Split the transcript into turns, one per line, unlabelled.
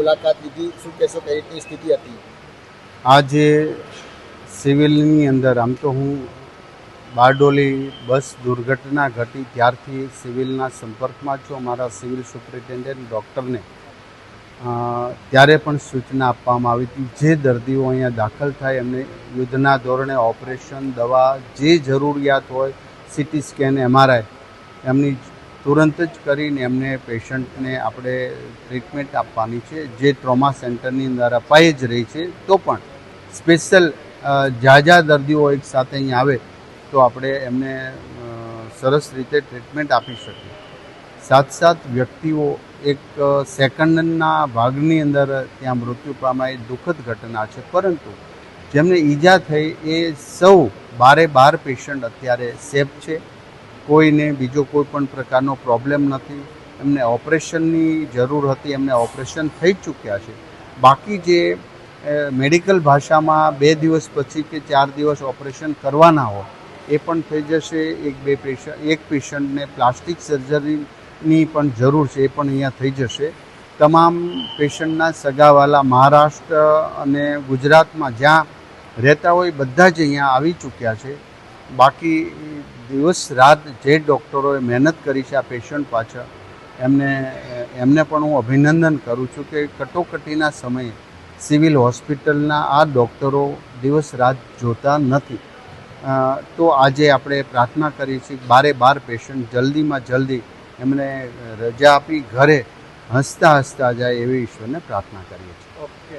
મુલાકાત લીધી, શું કહેશો, કઈ રીતની સ્થિતિ હતી?
આજે સિવિલની અંદર આમ તો હું બારડોલી બસ દુર્ઘટના ઘટી ત્યારથી સિવિલના સંપર્કમાં છું. અમારા સિવિલ સુપ્રિન્ટેન્ડન્ટ ડૉક્ટરને ત્યારે પણ સૂચના આપવામાં આવી હતી, જે દર્દીઓ અહીંયા દાખલ થાય એમને યુદ્ધના ધોરણે ઓપરેશન, દવા, જે જરૂરિયાત હોય, સીટી સ્કેન, MRI એમની તુરંત જ કરીને એમને પેશન્ટને આપણે ટ્રીટમેન્ટ આપવાની છે, જે ટ્રોમા સેન્ટરની અંદર અપાઈ જ રહી છે. તો પણ સ્પેશિયલ ઝાઝા દર્દીઓ એક સાથે અહીં આવે તો આપણે એમને સરસ રીતે ટ્રીટમેન્ટ આપી શકીએ. સાથ વ્યક્તિઓ એક સેકન્ડના ભાગની અંદર ત્યાં મૃત્યુ પામ્યા, એ દુઃખદ ઘટના છે. પરંતુ જેમને ઈજા થઈ એ સૌ 12 પેશન્ટ અત્યારે સેફ છે. કોઈને બીજો કોઈ પણ પ્રકારનો પ્રોબ્લેમ નથી. એમને ઓપરેશનની જરૂર હતી, એમને ઓપરેશન થઈ ચૂક્યા છે. બાકી જે મેડિકલ ભાષામાં 2 દિવસ પછી કે 4 દિવસ ઓપરેશન કરવાના હોય એ પણ થઈ જશે. એક પેશન્ટને પ્લાસ્ટિક સર્જરીની પણ જરૂર છે, એ પણ અહીંયા થઈ જશે. તમામ પેશન્ટના સગાવાલા મહારાષ્ટ્ર અને ગુજરાતમાં જ્યાં રહેતા હોય બધા જ અહીંયા આવી ચૂક્યા છે. બાકી દિવસ રાત જે ડૉક્ટરોએ મહેનત કરી છે આ પેશન્ટ પાછળ, એમને પણ હું અભિનંદન કરું છું કે કટોકટીના સમયે સિવિલ હોસ્પિટલના આ ડૉક્ટરો દિવસ રાત જોતા નથી. તો આજે આપણે પ્રાર્થના કરી છે 12 પેશન્ટ જલ્દીમાં જલ્દી એમને રજા આપી ઘરે હસતા જાય એવી ઈશ્વરને પ્રાર્થના કરીએ છીએ.
ઓકે.